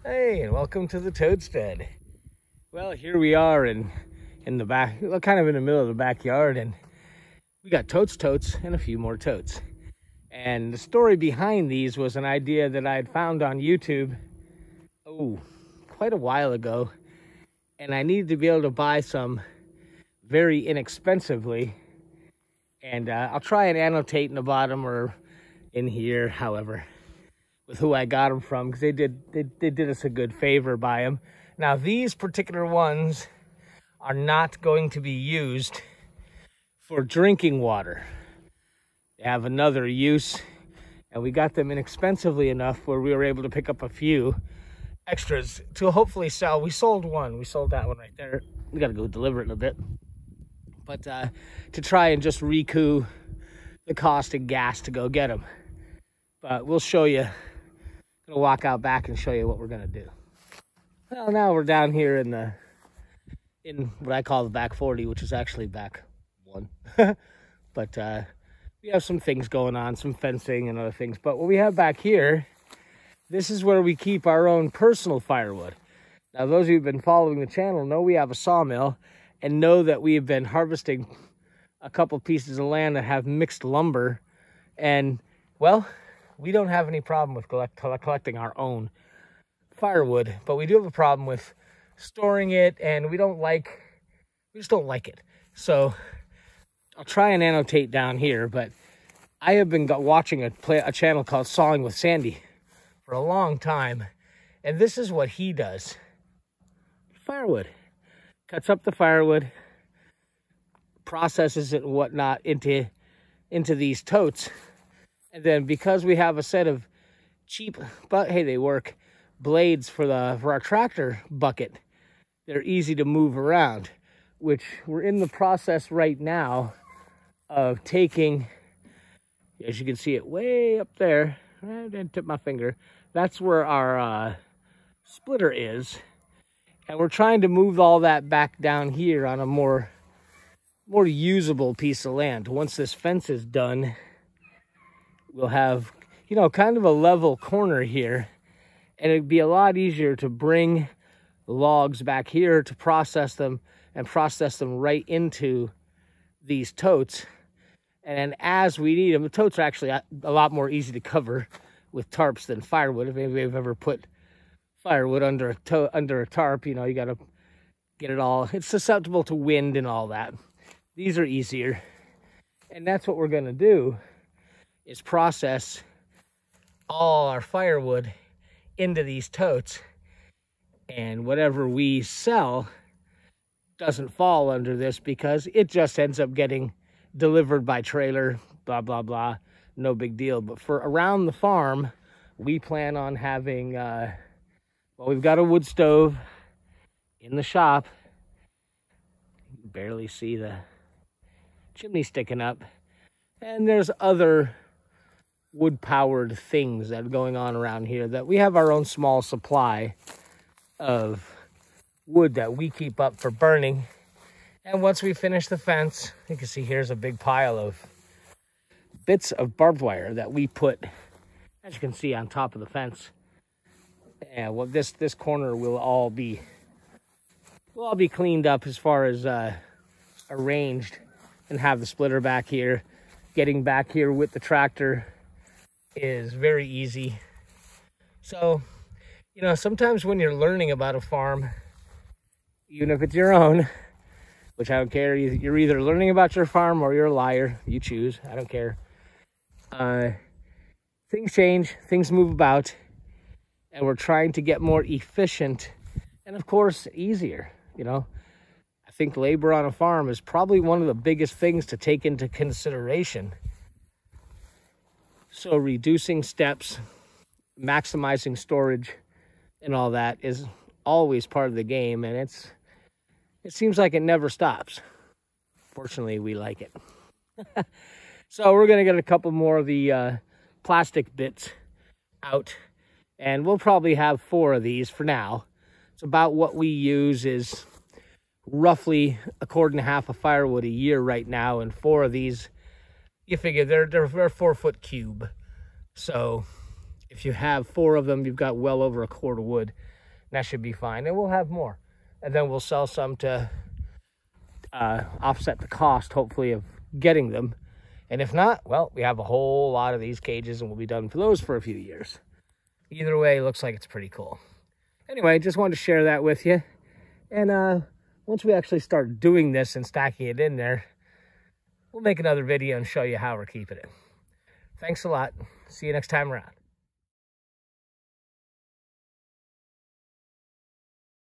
Hey, and welcome to the toadstead. Well, here we are in the back, well, kind of in the middle of the backyard, and we got totes, and a few more totes. And the story behind these was an idea that I had found on YouTube, quite a while ago, and I needed to be able to buy some very inexpensively. And I'll try and annotate in the bottom or in here, however, with who I got them from, because they did us a good favor by them. Now, these particular ones are not going to be used for drinking water. They have another use, and we got them inexpensively enough where we were able to pick up a few extras to hopefully sell. We sold one. We sold that one right there. We got to go deliver it in a bit. But to try and just recoup the cost of gas to go get them. But we'll show you. Gonna walk out back and show you what we're gonna do. Well, now we're down here in what I call the back 40, which is actually back 1. But we have some things going on, some fencing and other things. But what we have back here, this is where we keep our own personal firewood. Now, those of you who've been following the channel know we have a sawmill and know that we have been harvesting a couple pieces of land that have mixed lumber. And, well, we don't have any problem with collecting our own firewood, but we do have a problem with storing it, and we just don't like it. So I'll try and annotate down here, but I have been watching a channel called Sawing with Sandy for a long time, and this is what he does. Firewood. Cuts up the firewood, processes it and whatnot into these totes. And then because we have a set of cheap, but hey, they work, blades for our tractor bucket, they're easy to move around, which we're in the process right now of taking, as you can see it way up there, I didn't tip my finger, that's where our splitter is. And we're trying to move all that back down here on a more usable piece of land. Once this fence is done, we'll have, kind of a level corner here, and it'd be a lot easier to bring the logs back here to process them right into these totes. And as we need them, the totes are actually a lot more easy to cover with tarps than firewood. If anybody's ever put firewood under a tarp, you got to get it all. It's susceptible to wind and all that. These are easier. And that's what we're going to do, is process all our firewood into these totes, and whatever we sell doesn't fall under this because it just ends up getting delivered by trailer, blah, blah, blah. No big deal. But for around the farm, we plan on having, we've got a wood stove in the shop. You can barely see the chimney sticking up. And there's other wood-powered things that are going on around here that we have our own small supply of wood that we keep up for burning. And once we finish the fence, you can see here's a big pile of bits of barbed wire that we put, as you can see, on top of the fence. And well, this corner will all be cleaned up as far as arranged, and have the splitter back here. Getting back here with the tractor is very easy. So, sometimes when you're learning about a farm, even if it's your own, which I don't care, you're either learning about your farm or you're a liar. You choose. I don't care. Things change, things move about, and we're trying to get more efficient and, of course, easier. I think labor on a farm is probably one of the biggest things to take into consideration. So reducing steps, maximizing storage, and all that is always part of the game, and it seems like it never stops. Fortunately, we like it. So we're going to get a couple more of the plastic bits out, and we'll probably have 4 of these for now. It's about what we use is roughly a cord and a half of firewood a year right now, and 4 of these, you figure they're 4-foot cube. So if you have 4 of them, you've got well over a cord of wood. That should be fine, and we'll have more. And then we'll sell some to offset the cost, hopefully, of getting them. And if not, well, we have a whole lot of these cages, and we'll be done for those for a few years. Either way, it looks like it's pretty cool. Anyway, just wanted to share that with you. And once we actually start doing this and stacking it in there, we'll make another video and show you how we're keeping it. Thanks a lot. See you next time around.